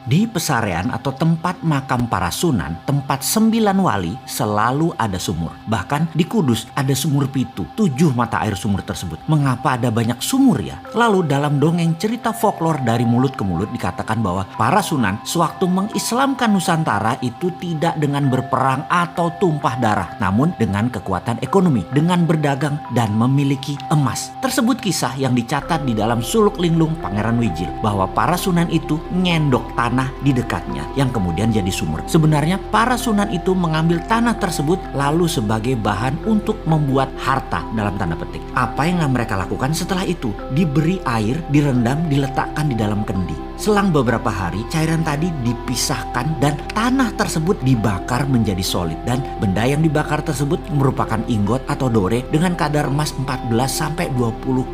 Di Pesarean atau tempat makam para sunan, tempat 9 wali, selalu ada sumur. Bahkan di Kudus ada sumur pitu, 7 mata air sumur tersebut. Mengapa ada banyak sumur ya? Lalu dalam dongeng cerita folklor dari mulut ke mulut dikatakan bahwa para sunan sewaktu mengislamkan Nusantara itu tidak dengan berperang atau tumpah darah, namun dengan kekuatan ekonomi, dengan berdagang dan memiliki emas. Tersebut kisah yang dicatat di dalam Suluk Linglung Pangeran Wijil, bahwa para sunan itu ngendok tanah di dekatnya yang kemudian jadi sumur. Sebenarnya para sunan itu mengambil tanah tersebut lalu sebagai bahan untuk membuat harta dalam tanda petik. Apa yang mereka lakukan setelah itu? Diberi air, direndam, diletakkan di dalam kendi. Selang beberapa hari cairan tadi dipisahkan dan tanah tersebut dibakar menjadi solid, dan benda yang dibakar tersebut merupakan ingot atau dore dengan kadar emas 14-20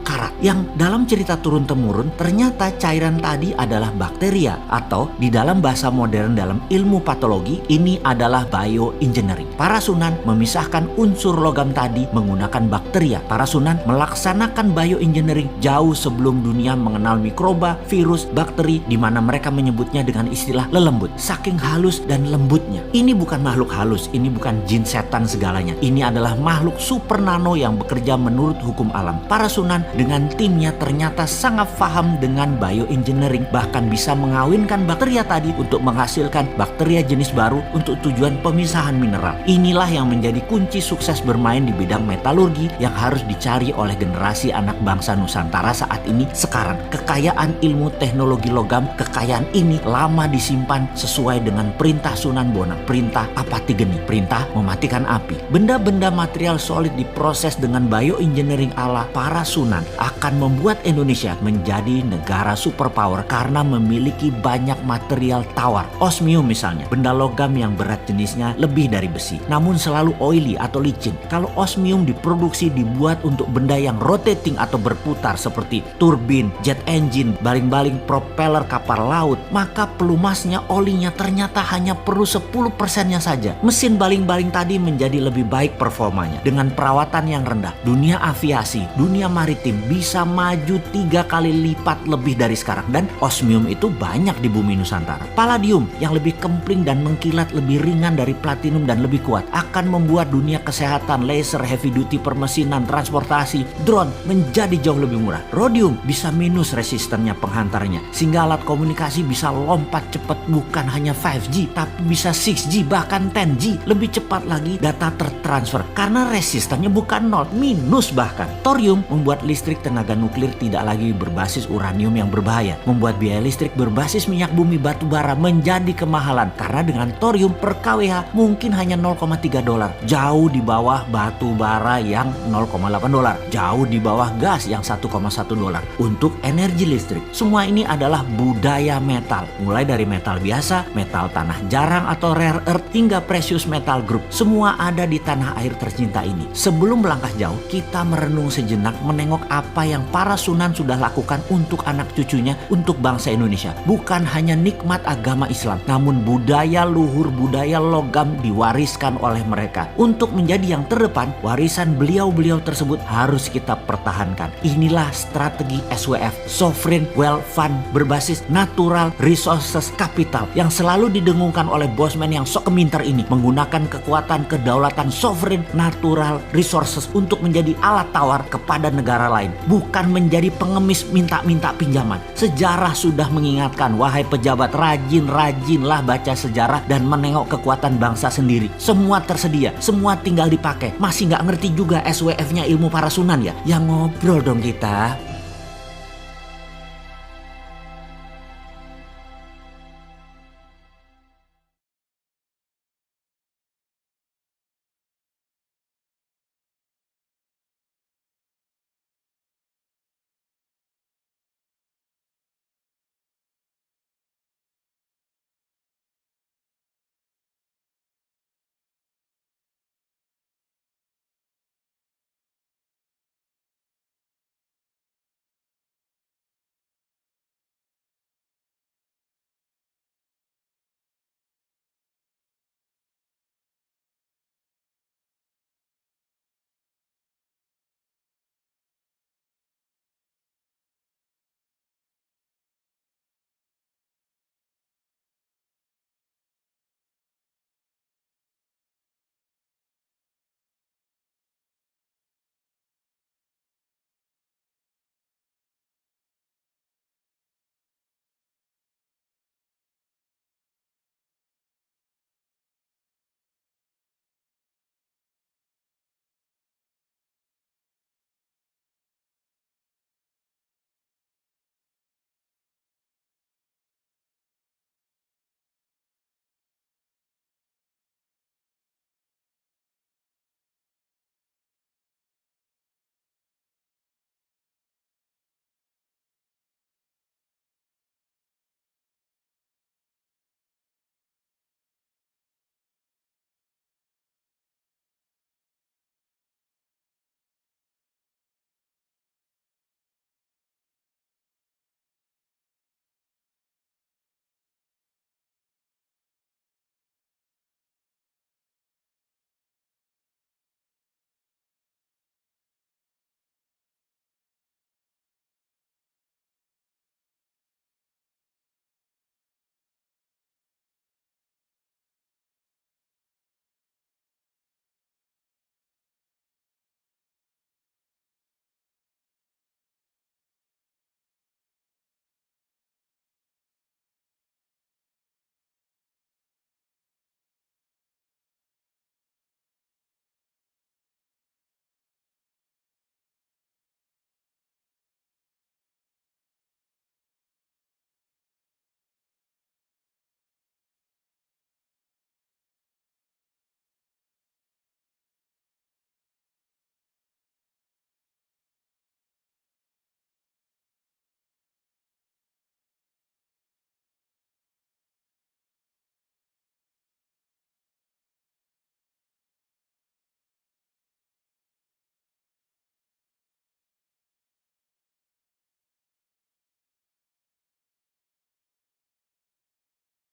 karat, yang dalam cerita turun-temurun ternyata cairan tadi adalah bakteria, atau di dalam bahasa modern dalam ilmu patologi ini adalah bioengineering. Para sunan memisahkan unsur logam tadi menggunakan bakteria. Para sunan melaksanakan bioengineering jauh sebelum dunia mengenal mikroba, virus, bakteri, di mana mereka menyebutnya dengan istilah lelembut. Saking halus dan lembutnya. Ini bukan makhluk halus, ini bukan jin setan segalanya. Ini adalah makhluk super nano yang bekerja menurut hukum alam. Para sunan dengan timnya ternyata sangat paham dengan bioengineering, bahkan bisa mengawinkan bakteria tadi untuk menghasilkan bakteria jenis baru untuk tujuan pemisahan mineral. Inilah yang menjadi kunci sukses bermain di bidang metalurgi yang harus dicari oleh generasi anak bangsa Nusantara saat ini sekarang. Kekayaan ilmu teknologi logam, kekayaan ini lama disimpan sesuai dengan perintah Sunan Bonang, perintah Apati Geni, perintah mematikan api. Benda-benda material solid diproses dengan bioengineering ala para sunan akan membuat Indonesia menjadi negara superpower karena memiliki banyak material tawar. Osmium misalnya, benda logam yang berat jenisnya lebih dari besi, namun selalu oily atau licin. Kalau osmium diproduksi dibuat untuk benda yang rotating atau berputar seperti turbin, jet engine, baling-baling propeller kapal laut, maka pelumasnya, olinya ternyata hanya perlu 10%-nya saja. Mesin baling-baling tadi menjadi lebih baik performanya dengan perawatan yang rendah. Dunia aviasi, dunia maritim bisa maju 3 kali lipat lebih dari sekarang, dan osmium itu banyak di bumi Nusantara. Palladium yang lebih kempling dan mengkilat, lebih ringan dari platinum dan lebih kuat, akan membuat dunia kesehatan, laser, heavy duty, permesinan, transportasi, drone menjadi jauh lebih murah. Rhodium bisa minus resistennya penghantarnya, sehingga alat komunikasi bisa lompat cepat, bukan hanya 5G tapi bisa 6G bahkan 10G. Lebih cepat lagi data tertransfer karena resistannya bukan 0, minus bahkan. Thorium membuat listrik tenaga nuklir tidak lagi berbasis uranium yang berbahaya, membuat biaya listrik berbasis minyak bumi batu bara menjadi kemahalan karena dengan thorium per kWh mungkin hanya $0,3, jauh di bawah batu bara yang $0,8, jauh di bawah gas yang $1,1 untuk energi listrik. Semua ini adalah budaya metal, mulai dari metal biasa, metal tanah jarang atau rare earth, hingga precious metal group. Semua ada di tanah air tercinta ini. Sebelum melangkah jauh, kita merenung sejenak menengok apa yang para sunan sudah lakukan untuk anak cucunya, untuk bangsa Indonesia. Bukan hanya nikmat agama Islam, namun budaya luhur, budaya logam diwariskan oleh mereka. Untuk menjadi yang terdepan, warisan beliau-beliau tersebut harus kita pertahankan. Inilah strategi SWF, Sovereign Wealth Fund, berbasis natural resources capital, yang selalu didengungkan oleh bosman yang sok keminter ini, menggunakan kekuatan kedaulatan sovereign natural resources untuk menjadi alat tawar kepada negara lain, bukan menjadi pengemis minta-minta pinjaman. Sejarah sudah mengingatkan, wahai pejabat, rajin-rajinlah baca sejarah dan menengok kekuatan bangsa sendiri. Semua tersedia, semua tinggal dipakai. Masih nggak ngerti juga SWF-nya ilmu para sunan ya? Yang ngobrol dong kita.